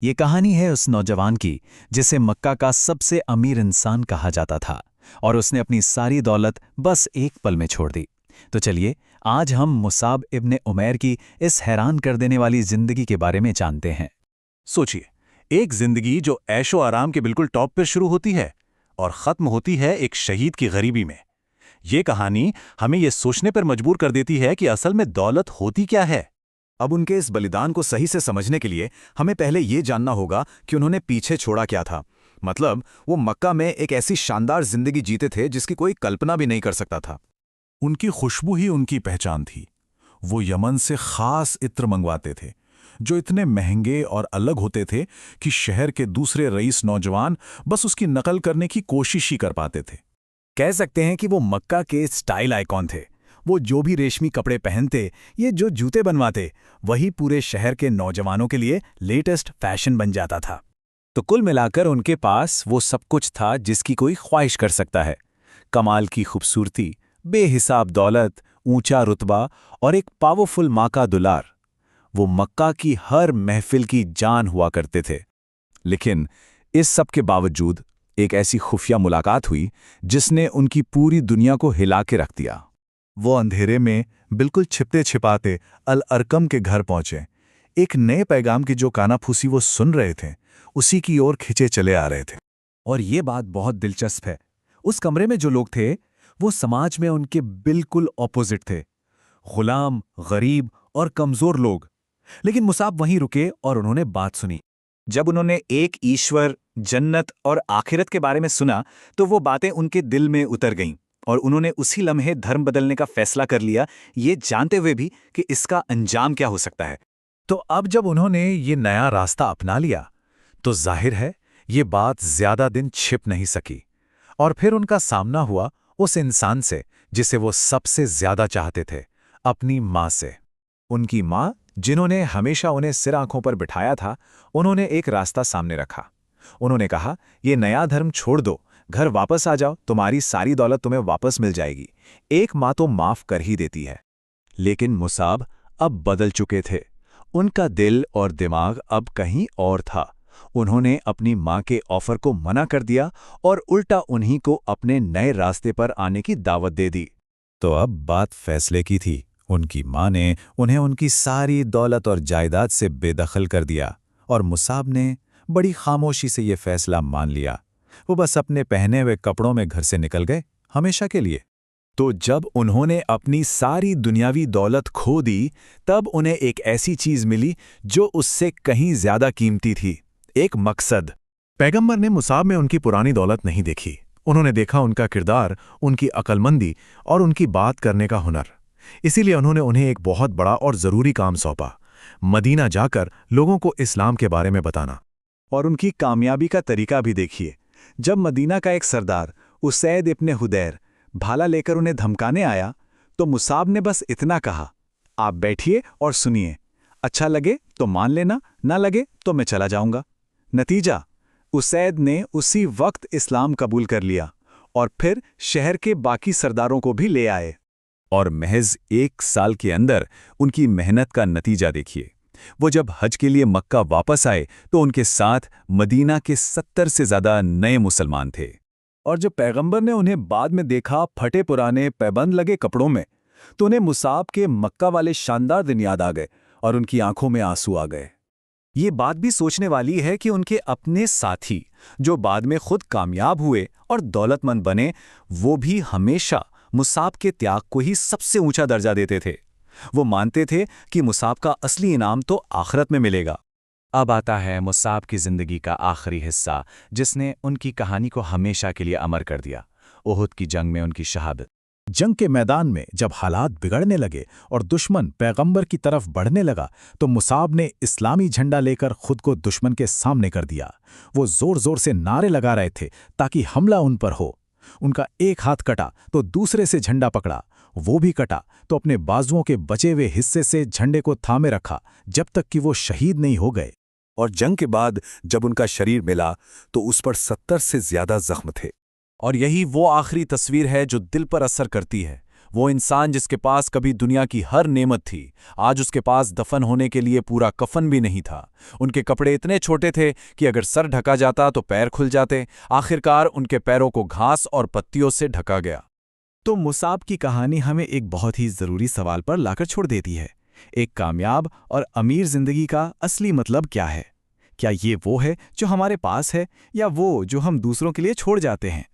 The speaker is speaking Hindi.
ये कहानी है उस नौजवान की जिसे मक्का का सबसे अमीर इंसान कहा जाता था और उसने अपनी सारी दौलत बस एक पल में छोड़ दी। तो चलिए आज हम मुसाब इब्ने उमैर की इस हैरान कर देने वाली जिंदगी के बारे में जानते हैं। सोचिए, एक जिंदगी जो ऐशो आराम के बिल्कुल टॉप पर शुरू होती है और खत्म होती है एक शहीद की गरीबी में। ये कहानी हमें ये सोचने पर मजबूर कर देती है कि असल में दौलत होती क्या है। अब उनके इस बलिदान को सही से समझने के लिए हमें पहले ये जानना होगा कि उन्होंने पीछे छोड़ा क्या था। मतलब वो मक्का में एक ऐसी शानदार जिंदगी जीते थे जिसकी कोई कल्पना भी नहीं कर सकता था। उनकी खुशबू ही उनकी पहचान थी। वो यमन से खास इत्र मंगवाते थे जो इतने महंगे और अलग होते थे कि शहर के दूसरे रईस नौजवान बस उसकी नकल करने की कोशिश ही कर पाते थे। कह सकते हैं कि वो मक्का के स्टाइल आइकॉन थे। वो जो भी रेशमी कपड़े पहनते, ये जो जूते बनवाते, वही पूरे शहर के नौजवानों के लिए लेटेस्ट फैशन बन जाता था। तो कुल मिलाकर उनके पास वो सब कुछ था जिसकी कोई ख्वाहिश कर सकता है। कमाल की खूबसूरती, बेहिसाब दौलत, ऊंचा रुतबा और एक पावरफुल माँ का दुलार। वो मक्का की हर महफिल की जान हुआ करते थे। लेकिन इस सब के बावजूद एक ऐसी खुफिया मुलाकात हुई जिसने उनकी पूरी दुनिया को हिला के रख दिया। वो अंधेरे में बिल्कुल छिपते छिपाते अल अरकम के घर पहुंचे। एक नए पैगाम की जो कानाफूसी वो सुन रहे थे, उसी की ओर खिंचे चले आ रहे थे। और ये बात बहुत दिलचस्प है, उस कमरे में जो लोग थे वो समाज में उनके बिल्कुल ऑपोजिट थे। गुलाम, गरीब और कमजोर लोग। लेकिन मुसाब वहीं रुके और उन्होंने बात सुनी। जब उन्होंने एक ईश्वर, जन्नत और आखिरत के बारे में सुना तो वो बातें उनके दिल में उतर गईं और उन्होंने उसी लम्हे धर्म बदलने का फैसला कर लिया, ये जानते हुए भी कि इसका अंजाम क्या हो सकता है। तो अब जब उन्होंने ये नया रास्ता अपना लिया तो जाहिर है ये बात ज्यादा दिन छिप नहीं सकी। और फिर उनका सामना हुआ उस इंसान से जिसे वो सबसे ज्यादा चाहते थे, अपनी माँ से। उनकी माँ, जिन्होंने हमेशा उन्हें सिर आंखों पर बिठाया था, उन्होंने एक रास्ता सामने रखा। उन्होंने कहा, ये नया धर्म छोड़ दो, घर वापस आ जाओ, तुम्हारी सारी दौलत तुम्हें वापस मिल जाएगी। एक माँ तो माफ कर ही देती है। लेकिन मुसाब अब बदल चुके थे। उनका दिल और दिमाग अब कहीं और था। उन्होंने अपनी माँ के ऑफर को मना कर दिया और उल्टा उन्हीं को अपने नए रास्ते पर आने की दावत दे दी। तो अब बात फैसले की थी। उनकी माँ ने उन्हें उनकी सारी दौलत और जायदाद से बेदखल कर दिया और मुसाब ने बड़ी खामोशी से ये फैसला मान लिया। वो बस अपने पहने हुए कपड़ों में घर से निकल गए, हमेशा के लिए। तो जब उन्होंने अपनी सारी दुनियावी दौलत खो दी, तब उन्हें एक ऐसी चीज मिली जो उससे कहीं ज्यादा कीमती थी, एक मकसद। पैगंबर ने मुसाब में उनकी पुरानी दौलत नहीं देखी। उन्होंने देखा उनका किरदार, उनकी अक्लमंदी और उनकी बात करने का हुनर। इसीलिए उन्होंने उन्हें एक बहुत बड़ा और जरूरी काम सौंपा, मदीना जाकर लोगों को इस्लाम के बारे में बताना। और उनकी कामयाबी का तरीका भी देखिए। जब मदीना का एक सरदार उसैद इब्ने हुदैर भाला लेकर उन्हें धमकाने आया तो मुसाब ने बस इतना कहा, आप बैठिए और सुनिए, अच्छा लगे तो मान लेना, ना लगे तो मैं चला जाऊंगा। नतीजा, उसैद ने उसी वक्त इस्लाम कबूल कर लिया और फिर शहर के बाकी सरदारों को भी ले आए। और महज 1 साल के अंदर उनकी मेहनत का नतीजा देखिए। वो जब हज के लिए मक्का वापस आए तो उनके साथ मदीना के 70 से ज्यादा नए मुसलमान थे। और जब पैगंबर ने उन्हें बाद में देखा फटे पुराने पैबंद लगे कपड़ों में, तो उन्हें मुसाब के मक्का वाले शानदार दिन याद आ गए और उनकी आंखों में आंसू आ गए। ये बात भी सोचने वाली है कि उनके अपने साथी जो बाद में खुद कामयाब हुए और दौलतमंद बने, वो भी हमेशा मुसाब के त्याग को ही सबसे ऊंचा दर्जा देते थे। वो मानते थे कि मुसाब का असली इनाम तो आखिरत में मिलेगा। अब आता है मुसाब की जिंदगी का आखिरी हिस्सा, जिसने उनकी कहानी को हमेशा के लिए अमर कर दिया, ओहुद की जंग में उनकी शहादत। जंग के मैदान में जब हालात बिगड़ने लगे और दुश्मन पैगंबर की तरफ बढ़ने लगा, तो मुसाब ने इस्लामी झंडा लेकर खुद को दुश्मन के सामने कर दिया। वो जोर जोर से नारे लगा रहे थे ताकि हमला उन पर हो। उनका एक हाथ कटा तो दूसरे से झंडा पकड़ा, वो भी कटा तो अपने बाजुओं के बचे हुए हिस्से से झंडे को थामे रखा जब तक कि वो शहीद नहीं हो गए। और जंग के बाद जब उनका शरीर मिला तो उस पर 70 से ज्यादा जख्म थे। और यही वो आखिरी तस्वीर है जो दिल पर असर करती है। वो इंसान जिसके पास कभी दुनिया की हर नेमत थी, आज उसके पास दफन होने के लिए पूरा कफन भी नहीं था। उनके कपड़े इतने छोटे थे कि अगर सर ढका जाता तो पैर खुल जाते। आखिरकार उनके पैरों को घास और पत्तियों से ढका गया। तो मुसाब की कहानी हमें एक बहुत ही ज़रूरी सवाल पर लाकर छोड़ देती है। एक कामयाब और अमीर ज़िंदगी का असली मतलब क्या है? क्या ये वो है जो हमारे पास है, या वो जो हम दूसरों के लिए छोड़ जाते हैं?